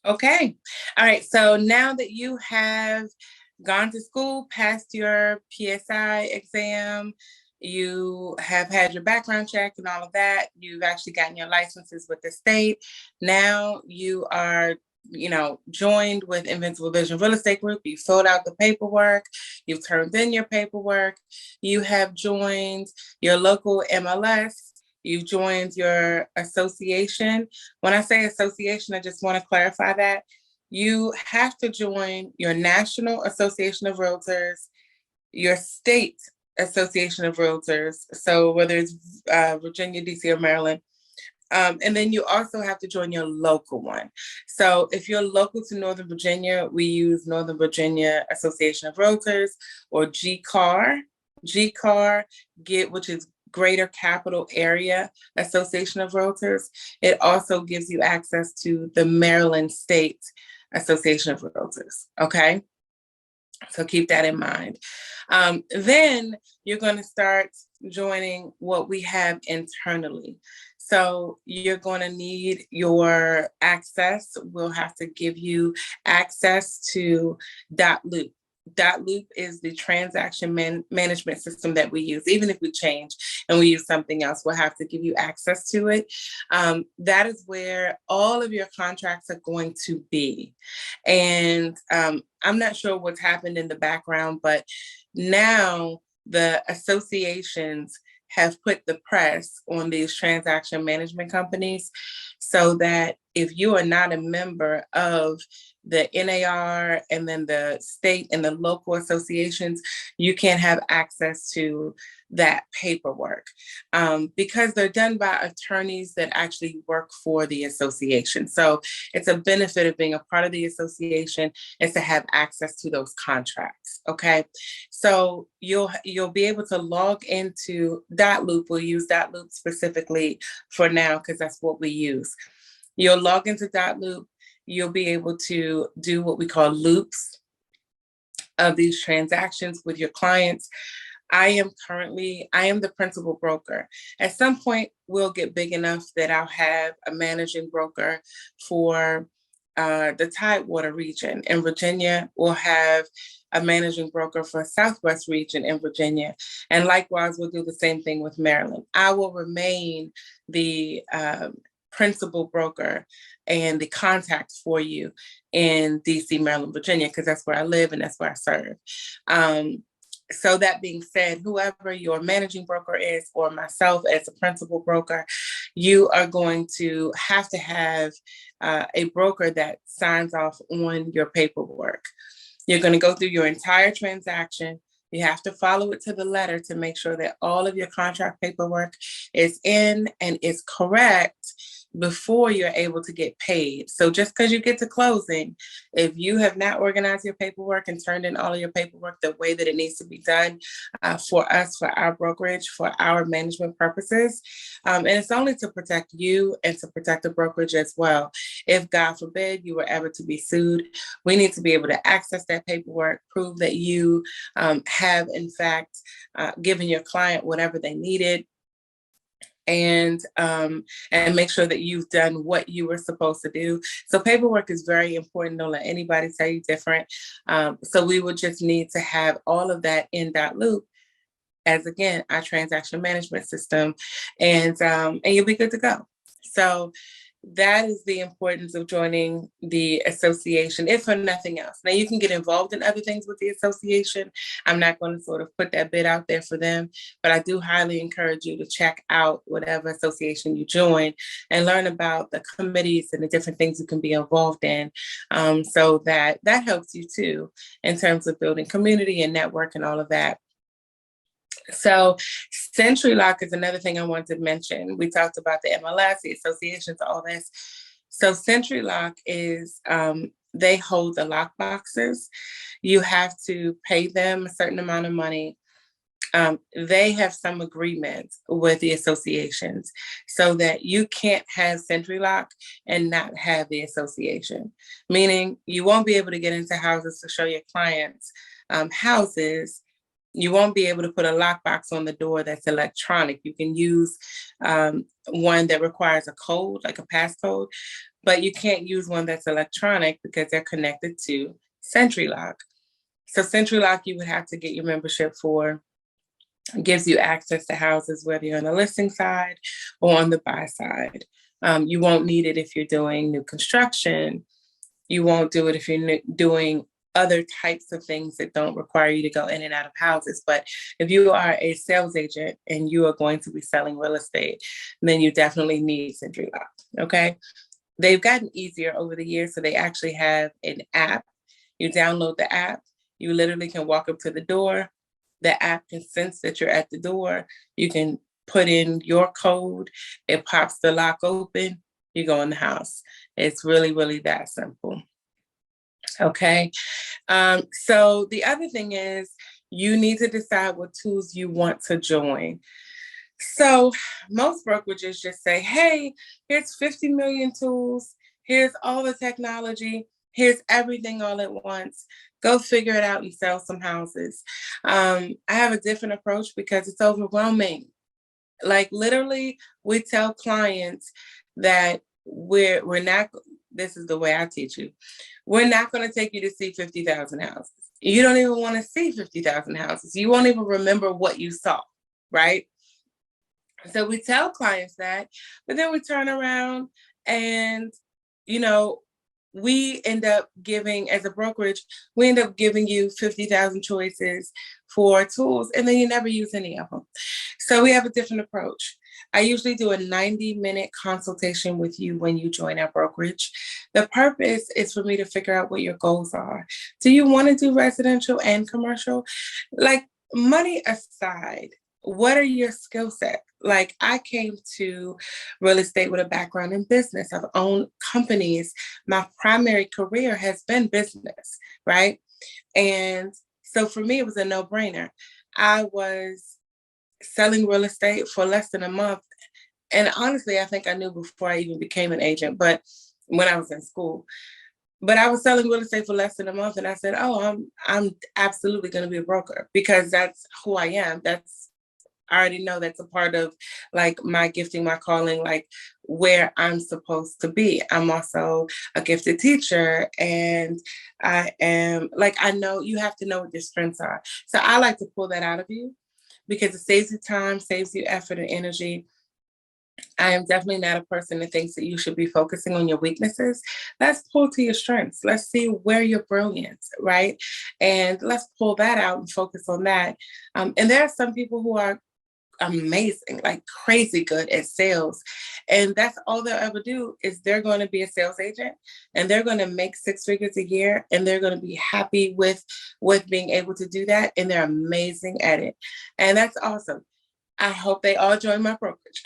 Okay. All right. So now that you have gone to school, passed your PSI exam, you have had your background check and all of that, you've actually gotten your licenses with the state. Now you are, joined with Invincible Vision Real Estate Group. You filled out the paperwork, you've turned in your paperwork, you have joined your local MLS, you've joined your association. When I say association, I just want to clarify that you have to join your National Association of Realtors, your state Association of Realtors, so whether it's Virginia, DC, or Maryland. And then you also have to join your local one. So if you're local to Northern Virginia, we use Northern Virginia Association of Realtors, or GCAR. GCAR, which is Greater Capital Area Association of Realtors. It also gives you access to the Maryland State Association of Realtors. Okay. So keep that in mind. Then you're going to start joining what we have internally. So you're going to need your access. We'll have to give you access to .loop. .loop is the transaction management system that we use. Even if we change and we use something else, we'll have to give you access to it. That is where all of your contracts are going to be. And I'm not sure what's happened in the background, but now the associations have put the press on these transaction management companies so that if you are not a member of the NAR and then the state and the local associations, you can't have access to that paperwork because they're done by attorneys that actually work for the association. So it's a benefit of being a part of the association is to have access to those contracts. Okay, so you'll be able to log into .loop. We'll use .loop specifically for now because that's what we use. You'll log into .loop. You'll be able to do what we call loops of these transactions with your clients. I am the principal broker. At some point, we'll get big enough that I'll have a managing broker for the Tidewater region in Virginia. We'll have a managing broker for Southwest region in Virginia. And likewise, we'll do the same thing with Maryland. I will remain the principal broker and the contact for you in DC, Maryland, Virginia, because that's where I live and that's where I serve. So that being said, whoever your managing broker is or myself as a principal broker, you are going to have a broker that signs off on your paperwork. You're going to go through your entire transaction. You have to follow it to the letter to make sure that all of your contract paperwork is in and is correct before you're able to get paid. So just because you get to closing, if you have not organized your paperwork and turned in all of your paperwork the way that it needs to be done for us, for our brokerage, for our management purposes, and it's only to protect you and to protect the brokerage as well. If God forbid you were ever to be sued, we need to be able to access that paperwork, prove that you have in fact given your client whatever they needed, and make sure that you've done what you were supposed to do. So paperwork is very important. Don't let anybody tell you different. So we would just need to have all of that in .loop as, again, our transaction management system, and you'll be good to go. So that is the importance of joining the association, if for nothing else. Now, you can get involved in other things with the association. I'm not going to sort of put that bit out there for them, but I do highly encourage you to check out whatever association you join and learn about the committees and the different things you can be involved in, so that helps you too in terms of building community and network and all of that. So SentryLock is another thing I wanted to mention. We talked about the MLS, the associations, all this. So SentryLock is, they hold the lock boxes. You have to pay them a certain amount of money. They have some agreements with the associations so that you can't have SentryLock and not have the association, meaning you won't be able to get into houses to show your clients houses You won't be able to put a lockbox on the door that's electronic. You can use one that requires a code, like a passcode, but you can't use one that's electronic because they're connected to SentryLock. So SentryLock, you would have to get your membership for. It gives you access to houses, whether you're on the listing side or on the buy side. You won't need it if you're doing new construction. You won't do it if you're doing other types of things that don't require you to go in and out of houses. But if you are a sales agent and you are going to be selling real estate, then you definitely need SentryLock, okay? They've gotten easier over the years, so they actually have an app. You download the app. You literally can walk up to the door. The app can sense that you're at the door. You can put in your code. It pops the lock open. You go in the house. It's really, really that simple. Okay. So the other thing is you need to decide what tools you want to join. So most brokerages just say, hey, here's 50 million tools. Here's all the technology. Here's everything all at once. Go figure it out and sell some houses. I have a different approach because it's overwhelming. Like literally, we tell clients that we're not, this is the way I teach you. We're not going to take you to see 50,000 houses. You don't even want to see 50,000 houses. You won't even remember what you saw, right? So we tell clients that, but then we turn around and, you know, we end up giving, as a brokerage, we end up giving you 50,000 choices for tools, and then you never use any of them. So we have a different approach. I usually do a 90-minute consultation with you when you join our brokerage. The purpose is for me to figure out what your goals are. Do you want to do residential and commercial? Like, money aside, what are your skill sets? Like, I came to real estate with a background in business. I've owned companies. My primary career has been business, right? And so for me, it was a no-brainer. I was selling real estate for less than a month. And honestly, I think I knew before I even became an agent, but when I was in school. But I was selling real estate for less than a month, and I said, oh, I'm absolutely going to be a broker because that's who I am. I already know that's a part of like my gifting, my calling, like where I'm supposed to be. I'm also a gifted teacher, and I am like, I know you have to know what your strengths are. So I like to pull that out of you because it saves you time, saves you effort and energy. I am definitely not a person that thinks that you should be focusing on your weaknesses. Let's pull to your strengths. Let's see where you're brilliant, right? And let's pull that out and focus on that. And there are some people who are amazing, like crazy good at sales. And that's all they'll ever do is they're going to be a sales agent and they're going to make 6 figures a year and they're going to be happy with being able to do that. And they're amazing at it. And that's awesome. I hope they all join my brokerage.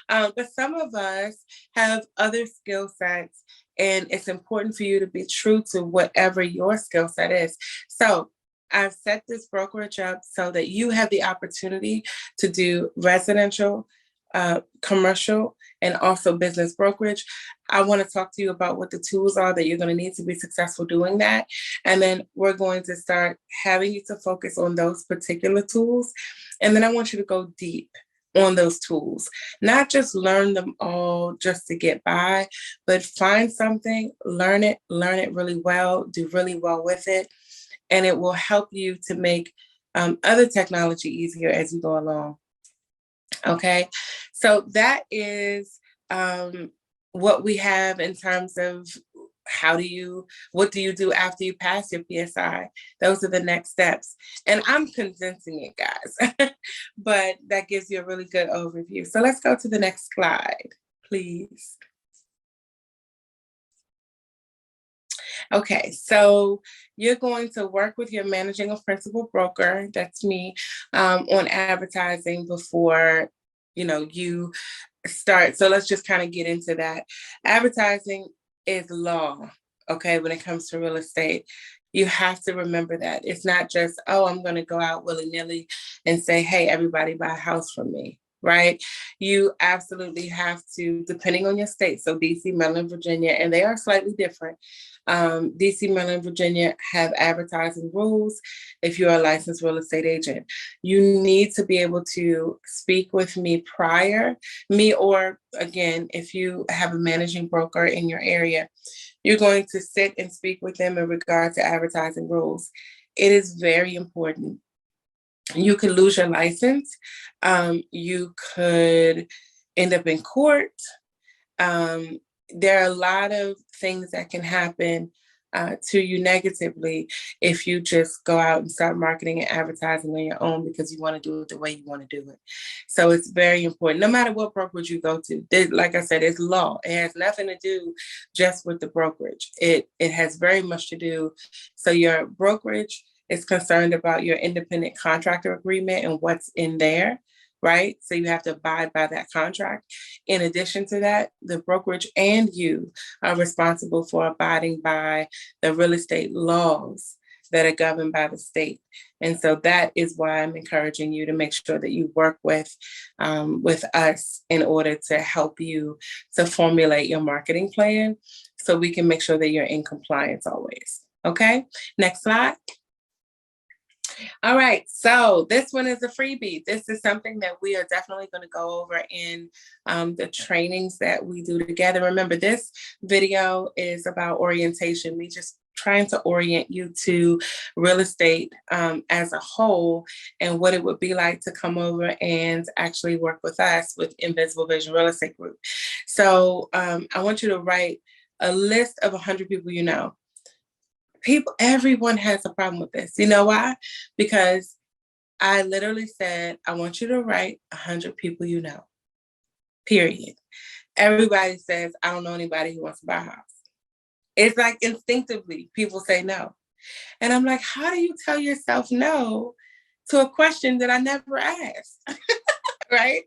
But some of us have other skill sets, and it's important for you to be true to whatever your skill set is. So I've set this brokerage up so that you have the opportunity to do residential, commercial, and also business brokerage. I want to talk to you about what the tools are that you're going to need to be successful doing that. And then we're going to start having you to focus on those particular tools. And then I want you to go deep on those tools, not just learn them all just to get by, but find something, learn it really well, do really well with it. And it will help you to make other technology easier as you go along. Okay, so that is what we have in terms of what do you do after you pass your PSI? Those are the next steps. And I'm condensing it, guys, but that gives you a really good overview. So let's go to the next slide, please. Okay, so you're going to work with your managing or principal broker, that's me, on advertising before you start. So let's just kind of get into that. Advertising is law, okay, when it comes to real estate. You have to remember that. It's not just, oh, I'm going to go out willy-nilly and say, hey, everybody buy a house from me, right? You absolutely have to, depending on your state, so DC, Maryland, Virginia, and they are slightly different. DC, Maryland, Virginia have advertising rules. If you're a licensed real estate agent, you need to be able to speak with me prior, or again, if you have a managing broker in your area, you're going to sit and speak with them in regard to advertising rules. It is very important. You could lose your license. You could end up in court. There are a lot of things that can happen to you negatively if you just go out and start marketing and advertising on your own because you want to do it the way you want to do it. So it's very important, no matter what brokerage you go to. Like I said, it's law. It has nothing to do just with the brokerage. It has very much to do. So your brokerage is concerned about your independent contractor agreement and what's in there, right? So you have to abide by that contract. In addition to that, the brokerage and you are responsible for abiding by the real estate laws that are governed by the state. And so that is why I'm encouraging you to make sure that you work with us in order to help you to formulate your marketing plan so we can make sure that you're in compliance always. Okay, next slide. All right, so this one is a freebie. This is something that we are definitely going to go over in the trainings that we do together. Remember, this video is about orientation. We just trying to orient you to real estate as a whole and what it would be like to come over and actually work with us with Invincible Vision Real Estate Group. So I want you to write a list of 100 people you know. Everyone has a problem with this. You know why? Because I literally said, I want you to write 100 people you know, period. Everybody says, I don't know anybody who wants to buy a house. It's like instinctively people say no. And I'm like, how do you tell yourself no to a question that I never asked? Right?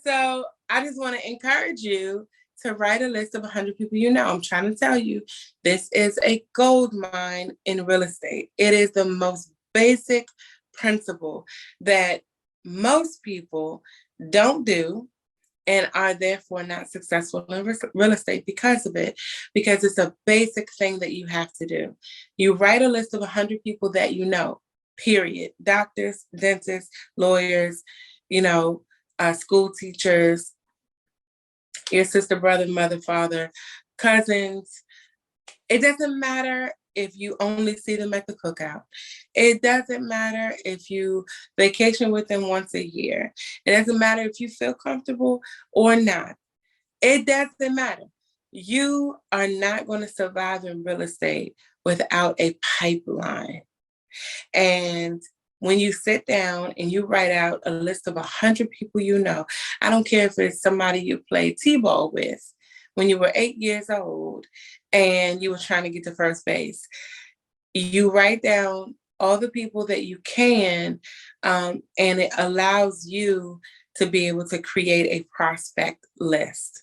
So I just want to encourage you to write a list of 100 people you know. I'm trying to tell you, this is a gold mine in real estate. It is the most basic principle that most people don't do and are therefore not successful in real estate because of it, because it's a basic thing that you have to do. You write a list of 100 people that you know, period. Doctors, dentists, lawyers, school teachers, your sister, brother, mother, father, cousins. It doesn't matter if you only see them at the cookout. It doesn't matter if you vacation with them once a year. It doesn't matter if you feel comfortable or not. It doesn't matter. You are not going to survive in real estate without a pipeline. And when you sit down and you write out a list of 100 people you know, I don't care if it's somebody you played T-ball with when you were 8 years old and you were trying to get to first base. You write down all the people that you can, and it allows you to be able to create a prospect list.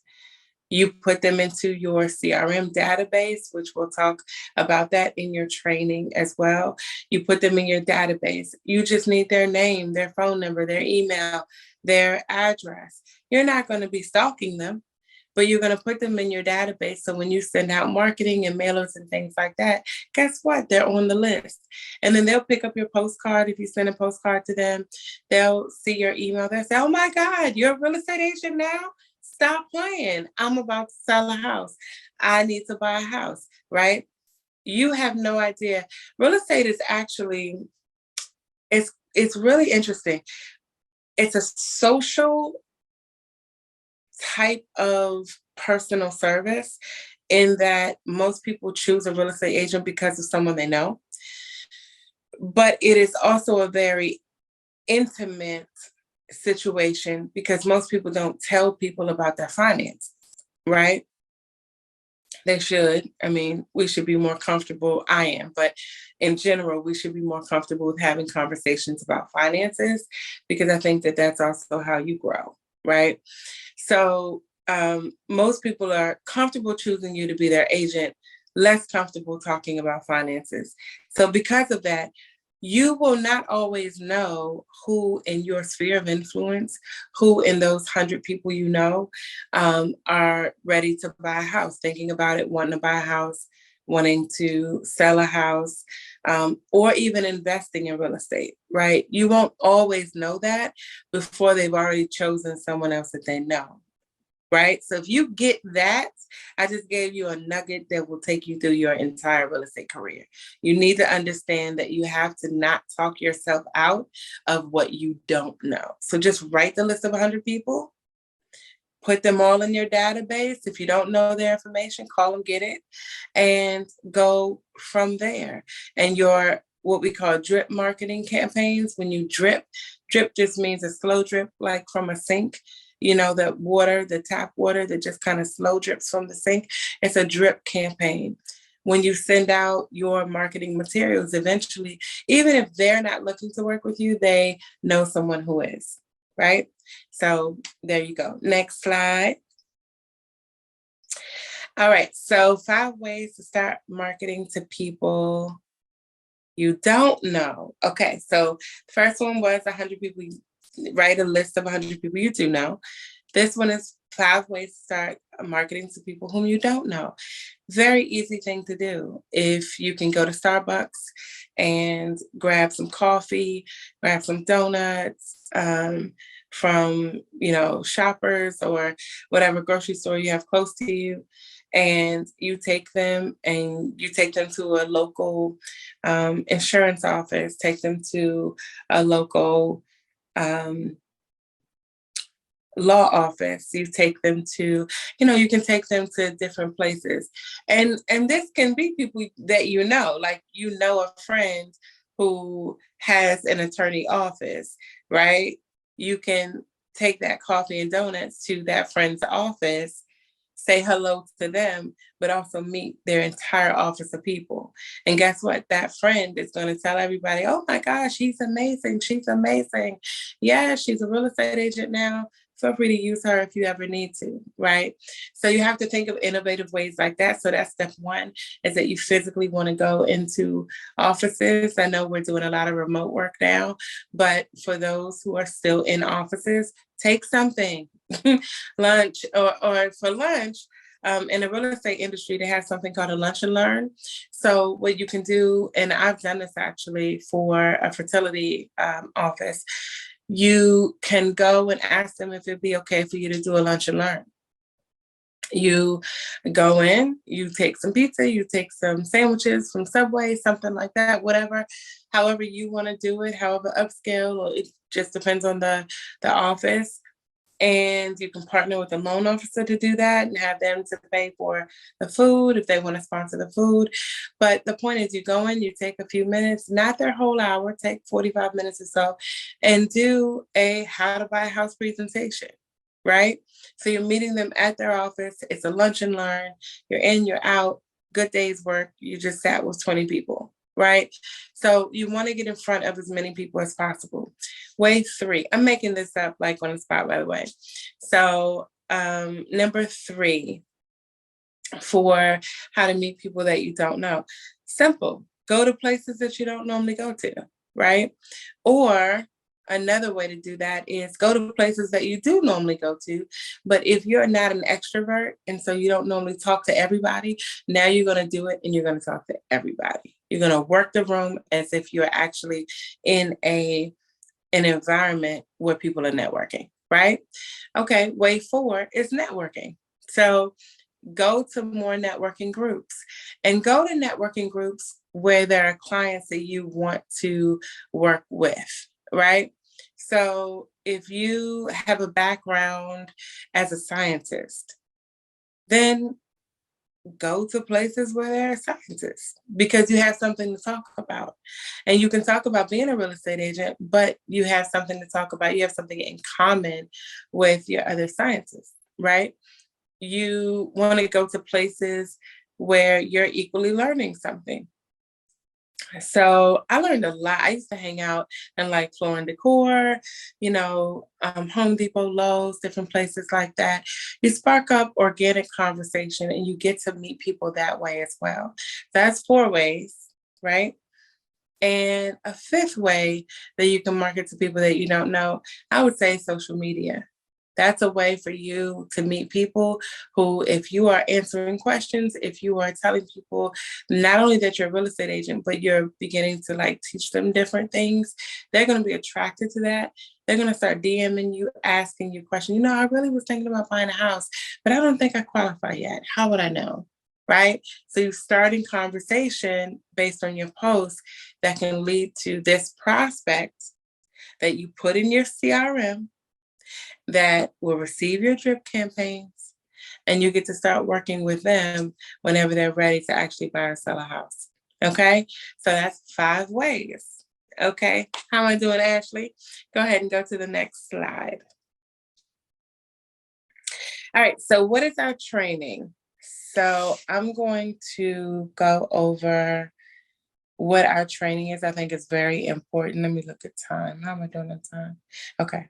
You put them into your CRM database, which we'll talk about that in your training as well. You put them in your database. You just need their name, their phone number, their email, their address. You're not going to be stalking them, but you're going to put them in your database. So when you send out marketing and mailers and things like that, guess what? They're on the list. And then they'll pick up your postcard. If you send a postcard to them, they'll see your email. They'll say, oh my God, you're a real estate agent now? Stop playing. I'm about to sell a house. I need to buy a house, right? You have no idea. Real estate is actually, it's really interesting. It's a social type of personal service in that most people choose a real estate agent because of someone they know. But it is also a very intimate situation because most people don't tell people about their finances, right? They should. I mean, we should be more comfortable. I am, but in general, we should be more comfortable with having conversations about finances because I think that that's also how you grow, right? So most people are comfortable choosing you to be their agent, less comfortable talking about finances. So because of that, You will not always know who in your sphere of influence, who in those 100 people you know, are ready to buy a house, thinking about it, wanting to buy a house, wanting to sell a house, or even investing in real estate, right? You won't always know that before they've already chosen someone else that they know. Right. So if you get that, I just gave you a nugget that will take you through your entire real estate career. You need to understand that you have to not talk yourself out of what you don't know. So just write the list of 100 people, put them all in your database. If you don't know their information, call them, get it, and go from there. And your what we call drip marketing campaigns, when you drip just means a slow drip, like from a sink. You know, the water, the tap water that just kind of slow drips from the sink. It's a drip campaign. When you send out your marketing materials, eventually, even if they're not looking to work with you, they know someone who is, right? So there you go. Next slide. All right. So 5 ways to start marketing to people you don't know. Okay. So the first one was 100 people. Write a list of 100 people you do know. This one is 5 ways to start marketing to people whom you don't know. Very easy thing to do. If you can go to Starbucks and grab some coffee, grab some donuts, from, Shoppers or whatever grocery store you have close to you, and you take them to a local insurance office, take them to a local law office, you take them to, you can take them to different places. And this can be people that like a friend who has an attorney office, right? You can take that coffee and donuts to that friend's office, say hello to them, but also meet their entire office of people. And guess what? That friend is going to tell everybody, oh my gosh, she's amazing. She's amazing. Yeah, she's a real estate agent now. Feel free to use her if you ever need to, right? So you have to think of innovative ways like that. So that's step 1, is that you physically want to go into offices. I know we're doing a lot of remote work now, but for those who are still in offices, take something, lunch, or for lunch. In the real estate industry, they have something called a lunch and learn. So what you can do, and I've done this actually for a fertility office, you can go and ask them if it'd be okay for you to do a lunch and learn. You go in, you take some pizza, you take some sandwiches from Subway, something like that, whatever, however you want to do it, however upscale, or it just depends on the office. And you can partner with a loan officer to do that and have them to pay for the food if they want to sponsor the food. But the point is, you go in, you take a few minutes, not their whole hour, take 45 minutes or so, and do a how to buy a house presentation, right? So you're meeting them at their office. It's a lunch and learn. You're in, you're out, good day's work. You just sat with 20 people. Right? So you want to get in front of as many people as possible. Way 3, I'm making this up like on the spot, by the way. So number 3 for how to meet people that you don't know. Simple. Go to places that you don't normally go to, right? Or another way to do that is go to places that you do normally go to. But if you're not an extrovert and so you don't normally talk to everybody, now you're going to do it and you're going to talk to everybody. You're going to work the room as if you're actually in an environment where people are networking, right? Okay, way 4 is networking. So go to more networking groups, and go to networking groups where there are clients that you want to work with, right? So if you have a background as a scientist, then go to places where there are scientists, because you have something to talk about. And you can talk about being a real estate agent, but you have something to talk about. You have something in common with your other scientists, right? You want to go to places where you're equally learning something. So I learned a lot. I used to hang out in like Floor and Decor, Home Depot, Lowe's, different places like that. You spark up organic conversation and you get to meet people that way as well. That's 4 ways, right? And a fifth way that you can market to people that you don't know, I would say social media. That's a way for you to meet people who, if you are answering questions, if you are telling people not only that you're a real estate agent, but you're beginning to like teach them different things, they're going to be attracted to that. They're going to start DMing you, asking you questions. You know, I really was thinking about buying a house, but I don't think I qualify yet. How would I know? Right? So you start in conversation based on your post that can lead to this prospect that you put in your CRM that will receive your drip campaigns, and you get to start working with them whenever they're ready to actually buy or sell a house. Okay, so that's 5 ways. Okay, how am I doing, Ashley? Go ahead and go to the next slide. All right, so what is our training? So I'm going to go over what our training is. I think it's very important. Let me look at time. How am I doing on time? Okay.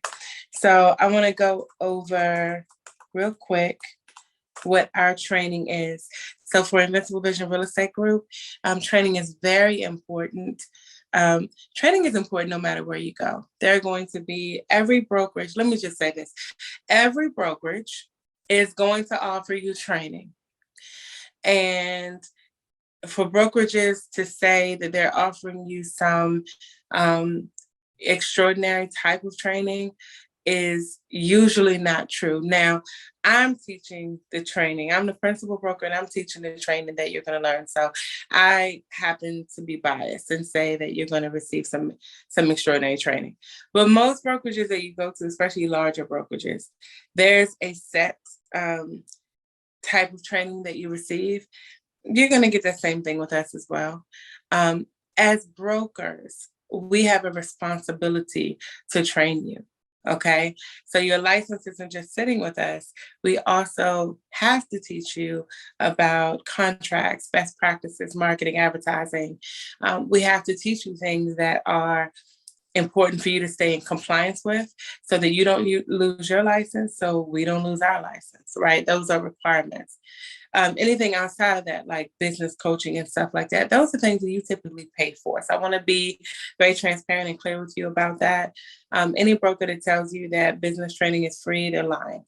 So I want to go over real quick what our training is. So for Invincible Vision Real Estate Group, training is very important. Training is important no matter where you go. There are going to be every brokerage, let me just say this, every brokerage is going to offer you training. And for brokerages to say that they're offering you some extraordinary type of training is usually not true. Now, I'm teaching the training. I'm the principal broker and I'm teaching the training that you're going to learn. So I happen to be biased and say that you're going to receive some extraordinary training. But most brokerages that you go to, especially larger brokerages, there's a set type of training that you receive. You're going to get the same thing with us as well. As brokers, we have a responsibility to train you. Okay, so your license isn't just sitting with us. We also have to teach you about contracts, best practices, marketing, advertising. We have to teach you things that are important for you to stay in compliance with so that you don't lose your license, so we don't lose our license, right? Those are requirements. Anything outside of that, like business coaching and stuff like that, those are things that you typically pay for. So I want to be very transparent and clear with you about that. Any broker that tells you that business training is free, they're lying.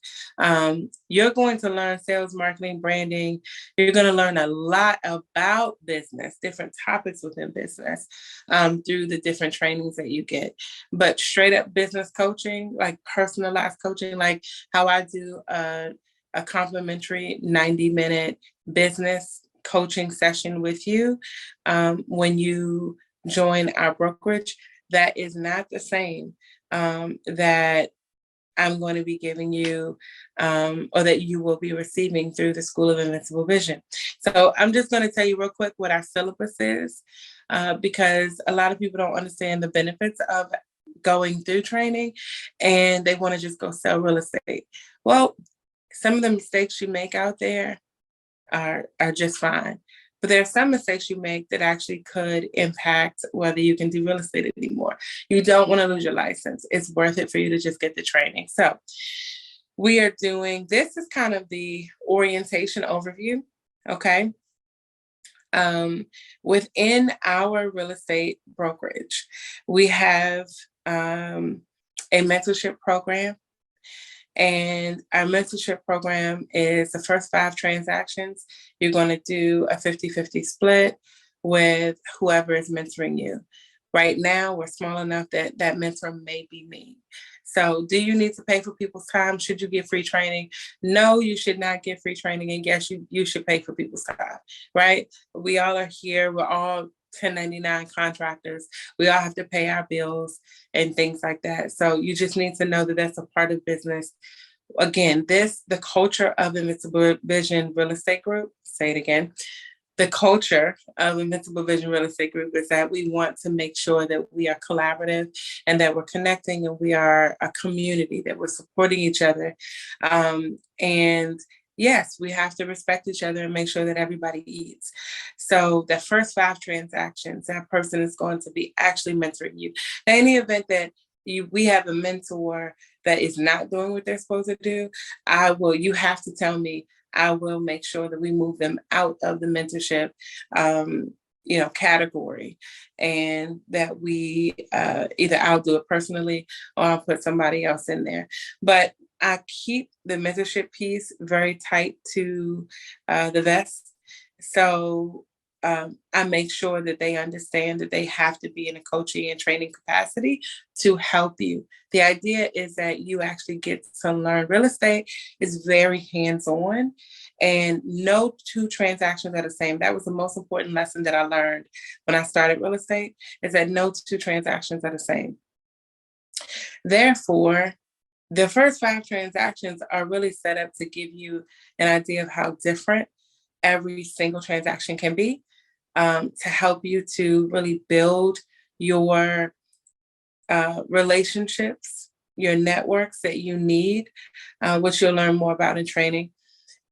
You're going to learn sales, marketing, branding. You're going to learn a lot about business, different topics within business through the different trainings that you get. But straight up business coaching, like personalized coaching, like how I do a complimentary 90-minute business coaching session with you when you join our brokerage, that is not the same that I'm going to be giving you or that you will be receiving through the School of Invincible Vision. So I'm just going to tell you real quick what our syllabus is because a lot of people don't understand the benefits of going through training and they want to just go sell real estate. Well, some of the mistakes you make out there are just fine. But there are some mistakes you make that actually could impact whether you can do real estate anymore. You don't want to lose your license. It's worth it for you to just get the training. So we are doing, this is kind of the orientation overview, okay? Within our real estate brokerage, we have a mentorship program. And our mentorship program is the first 5 transactions. You're going to do a 50-50 split with whoever is mentoring you. Right now, we're small enough that that mentor may be me. So do you need to pay for people's time? Should you get free training? No, you should not get free training. And yes, you should pay for people's time, right? We all are here. We're all 1099 contractors. We all have to pay our bills and things like that. So you just need to know that that's a part of business. Again, the culture of Invincible Vision Real Estate Group, say it again, the culture of Invincible Vision Real Estate Group is that we want to make sure that we are collaborative and that we're connecting and we are a community, that we're supporting each other. And yes, we have to respect each other and make sure that everybody eats. So the first 5 transactions, that person is going to be actually mentoring you. Now, in the event that we have a mentor that is not doing what they're supposed to do, you have to tell me. I will make sure that we move them out of the mentorship category, and that we either I'll do it personally or I'll put somebody else in there. But I keep the mentorship piece very tight to the vest. So I make sure that they understand that they have to be in a coaching and training capacity to help you. The idea is that you actually get to learn. Real estate is very hands-on, and no two transactions are the same. That was the most important lesson that I learned when I started real estate, is that no two transactions are the same. Therefore, the first 5 transactions are really set up to give you an idea of how different every single transaction can be, to help you to really build your relationships, your networks that you need, which you'll learn more about in training,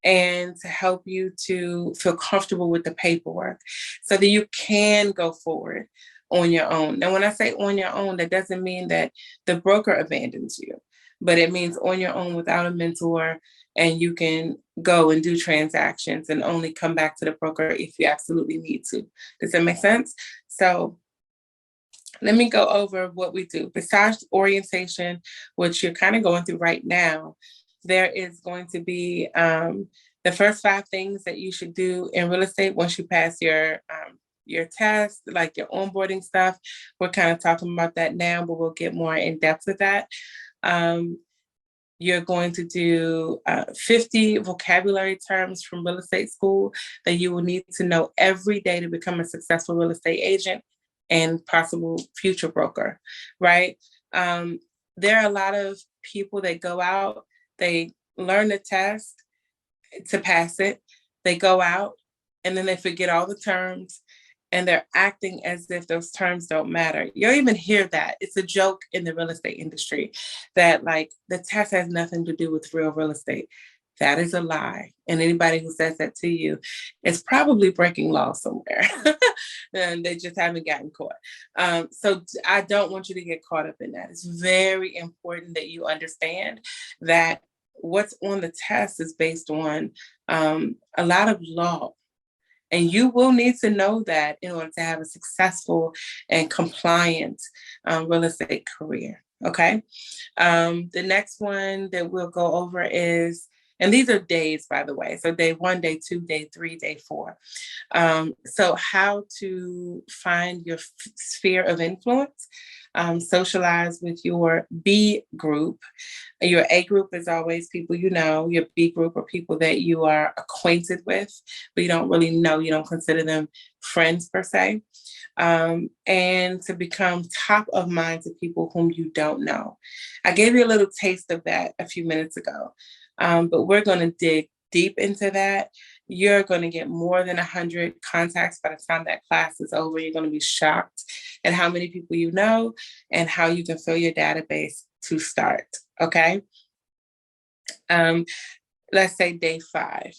and to help you to feel comfortable with the paperwork so that you can go forward on your own. Now, when I say on your own, that doesn't mean that the broker abandons you, but it means on your own without a mentor, and you can go and do transactions and only come back to the broker if you absolutely need to. Does that make sense? So let me go over what we do. Besides orientation, which you're kind of going through right now, there is going to be the first 5 things that you should do in real estate once you pass your test, like your onboarding stuff. We're kind of talking about that now, but we'll get more in depth with that. You're going to do 50 vocabulary terms from real estate school that you will need to know every day to become a successful real estate agent and possible future broker, right? There are a lot of people that go out, they learn the test to pass it, they go out, and then they forget all the terms, and they're acting as if those terms don't matter. You'll even hear that. It's a joke in the real estate industry that like the test has nothing to do with real estate. That is a lie. And anybody who says that to you is probably breaking law somewhere. And they just haven't gotten caught. So I don't want you to get caught up in that. It's very important that you understand that what's on the test is based on a lot of law. And you will need to know that in order to have a successful and compliant real estate career, okay? The next one that we'll go over is, and these are days, by the way, so day 1, day 2, day 3, day 4. So how to find your sphere of influence, socialize with your B group. Your A group is always people you know. Your B group are people that you are acquainted with, but you don't really know. You don't consider them friends per se. And to become top of mind to people whom you don't know. I gave you a little taste of that a few minutes ago, but we're going to dig deep into that. You're going to get more than 100 contacts by the time that class is over. You're going to be shocked at how many people you know and how you can fill your database to start, okay? Let's say day 5.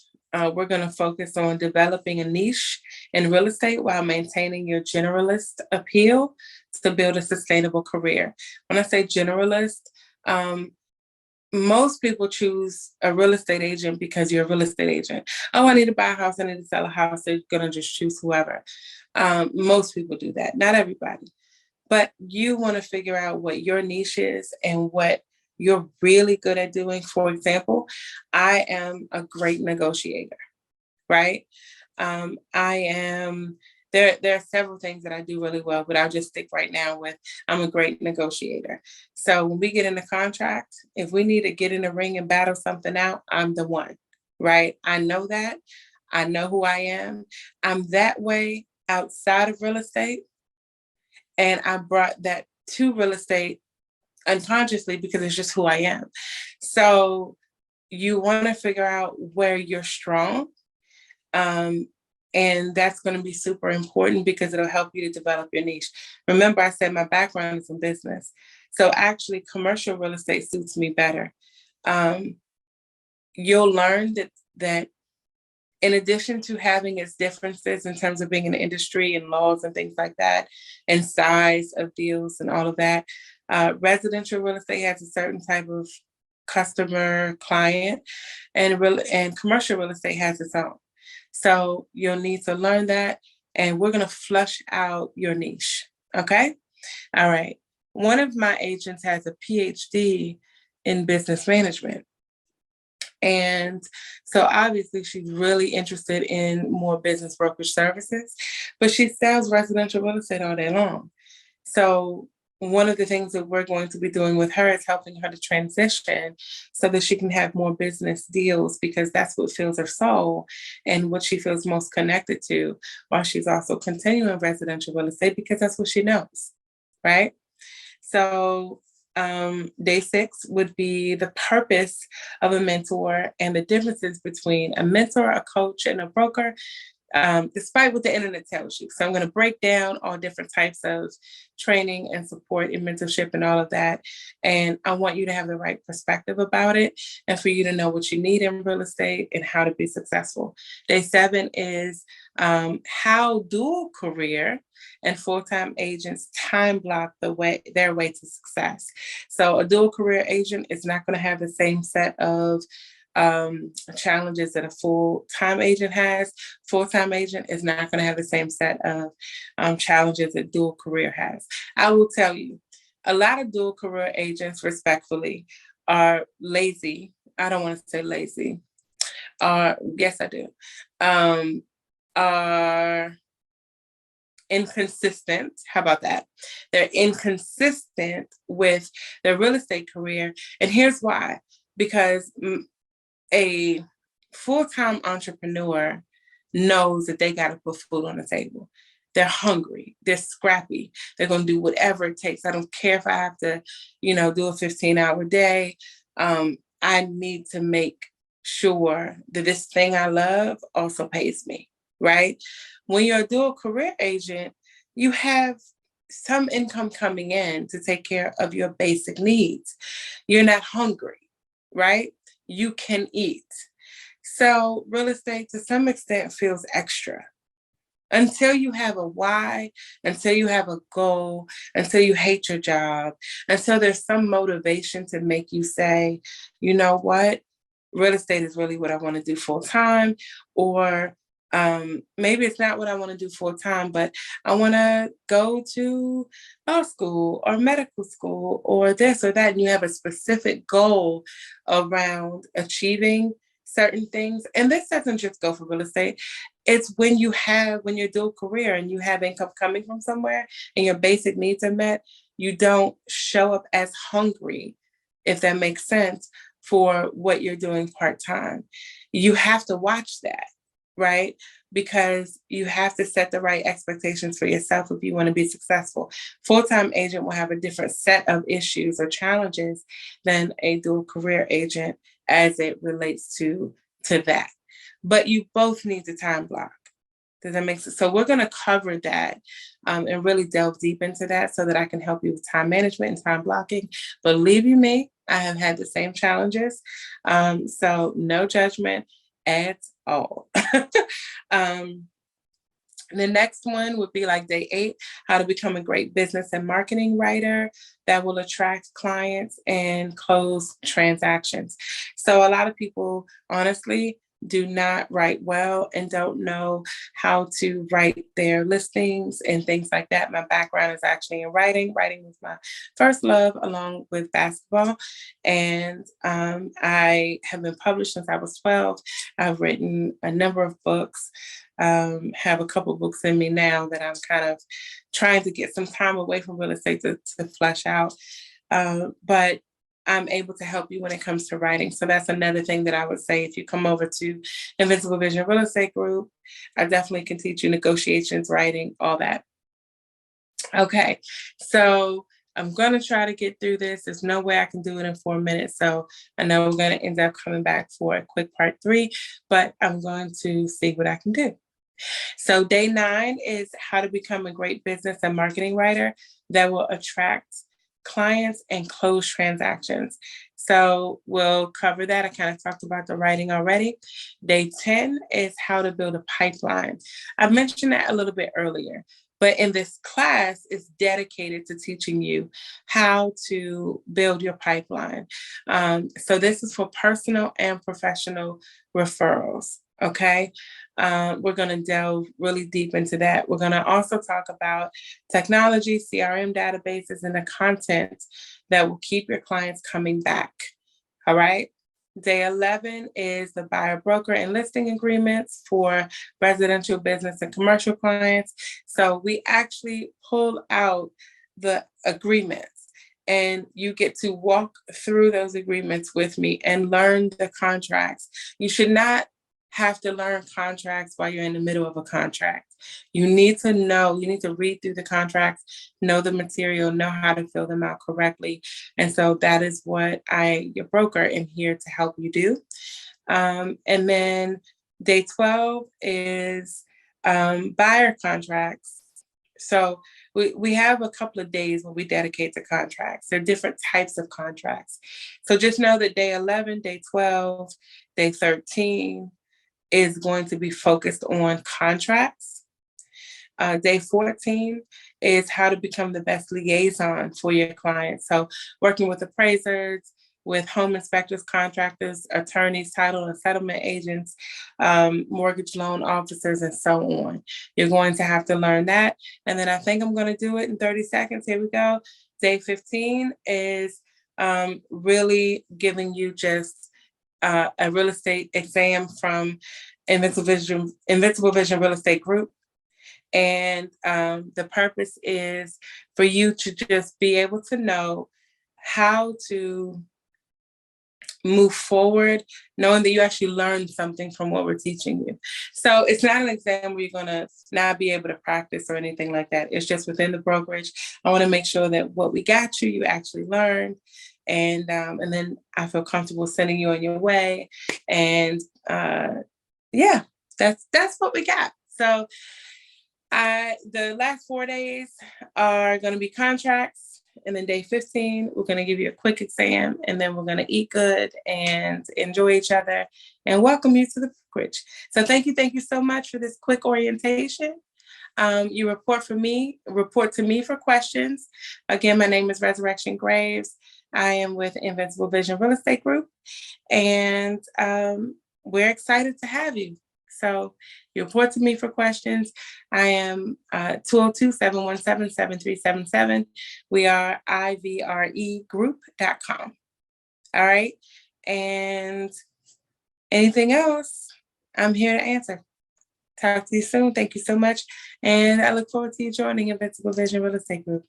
We're going to focus on developing a niche in real estate while maintaining your generalist appeal to build a sustainable career. When I say generalist, most people choose a real estate agent because you're a real estate agent. Oh, I need to buy a house, I need to sell a house. They're going to just choose whoever. Most people do that, not everybody. But you want to figure out what your niche is and what you're really good at doing. For example, I am a great negotiator, right? There are several things that I do really well, but I'll just stick right now with I'm a great negotiator. So when we get in the contract, if we need to get in the ring and battle something out, I'm the one, right? I know that. I know who I am. I'm that way outside of real estate. And I brought that to real estate unconsciously because it's just who I am. So you want to figure out where you're strong. And that's going to be super important because it'll help you to develop your niche. Remember, I said my background is in business. So actually, commercial real estate suits me better. You'll learn that in addition to having its differences in terms of being in the industry and laws and things like that, and size of deals and all of that, residential real estate has a certain type of customer client, and commercial real estate has its own. So you'll need to learn that. and we're going to flush out your niche. Okay. All right. One of my agents has a PhD in business management. And so obviously she's really interested in more business brokerage services, but she sells residential real estate all day long. So one of the things that we're going to be doing with her is helping her to transition so that she can have more business deals, because that's what fills her soul and what she feels most connected to, while she's also continuing residential real estate because that's what she knows, right? So day 6 would be the purpose of a mentor and the differences between a mentor, a coach, and a broker, despite what the internet tells you. So I'm going to break down all different types of training and support and mentorship and all of that. And I want you to have the right perspective about it and for you to know what you need in real estate and how to be successful. Day 7 is how dual career and full-time agents time block their way to success. So a dual career agent is not going to have the same set of challenges that a full-time agent has. Full-time agent is not going to have the same set of challenges that dual career has. I will tell you, a lot of dual career agents, respectfully, are lazy. I don't want to say lazy. Yes, I do. Are inconsistent. How about that? They're inconsistent with their real estate career. And here's why. Because a full-time entrepreneur knows that they got to put food on the table. They're hungry. They're scrappy. They're going to do whatever it takes. I don't care if I have to, do a 15-hour day. I need to make sure that this thing I love also pays me, right? When you're a dual career agent, you have some income coming in to take care of your basic needs. You're not hungry, right? You can eat. So real estate to some extent feels extra. Until you have a why, until you have a goal, until you hate your job, until there's some motivation to make you say, you know what, real estate is really what I want to do full time, or maybe it's not what I want to do full time, but I want to go to law school or medical school or this or that. And you have a specific goal around achieving certain things. And this doesn't just go for real estate. It's when you're dual career and you have income coming from somewhere and your basic needs are met, you don't show up as hungry, if that makes sense, for what you're doing part-time. You have to watch that, right? Because you have to set the right expectations for yourself if you want to be successful. Full-time agent will have a different set of issues or challenges than a dual career agent as it relates to that. But you both need the time block. Does that make sense? So we're going to cover that and really delve deep into that so that I can help you with time management and time blocking. Believe you me, I have had the same challenges. So no judgment at all. The next one would be like day 8, how to become a great business and marketing writer that will attract clients and close transactions. So a lot of people, honestly, do not write well and don't know how to write their listings and things like that. My background is actually in writing. Writing was my first love along with basketball. And I have been published since I was 12. I've written a number of books. Have a couple books in me now that I'm kind of trying to get some time away from real estate to flesh out. But I'm able to help you when it comes to writing. So that's another thing that I would say. If you come over to Invincible Vision Real Estate Group, I definitely can teach you negotiations, writing, all that. Okay, so I'm going to try to get through this. There's no way I can do it in 4 minutes. So I know we're going to end up coming back for a quick part 3, but I'm going to see what I can do. So day 9 is how to become a great business and marketing writer that will attract clients and close transactions. So we'll cover that. I kind of talked about the writing already. Day 10 is how to build a pipeline. I mentioned that a little bit earlier, but in this class is dedicated to teaching you how to build your pipeline. So this is for personal and professional referrals. Okay. We're going to delve really deep into that. We're going to also talk about technology, CRM databases, and the content that will keep your clients coming back. All right. Day 11 is the buyer, broker, and listing agreements for residential, business, and commercial clients. So we actually pull out the agreements, and you get to walk through those agreements with me and learn the contracts. You should not have to learn contracts while you're in the middle of a contract. You need to know, you need to read through the contracts, know the material, know how to fill them out correctly. And so that is what I, your broker, am here to help you do. And then day 12 is buyer contracts. So we have a couple of days when we dedicate to contracts. There are different types of contracts. So just know that day 11, day 12, day 13, is going to be focused on contracts. Day 14 is how to become the best liaison for your clients. So working with appraisers, with home inspectors, contractors, attorneys, title and settlement agents, mortgage loan officers, and so on. You're going to have to learn that. And then I think I'm going to do it in 30 seconds. Here we go. Day 15 is really giving you just a real estate exam from Invincible Vision Real Estate Group. And the purpose is for you to just be able to know how to move forward, knowing that you actually learned something from what we're teaching you. So it's not an exam where you're going to not be able to practice or anything like that. It's just within the brokerage. I want to make sure that what we got you, you actually learned. And then I feel comfortable sending you on your way. And yeah, that's what we got. So the last 4 days are going to be contracts. And then day 15, we're going to give you a quick exam, and then we're going to eat good and enjoy each other and welcome you to the brokerage. So thank you so much for this quick orientation. You report to me for questions. Again, my name is Ressurrection Graves. I am with Invincible Vision Real Estate Group, and we're excited to have you. So you report to me for questions. I am 202-717-7377. We are ivregroup.com. All right. And anything else, I'm here to answer. Talk to you soon. Thank you so much. And I look forward to you joining Invincible Vision Real Estate Group.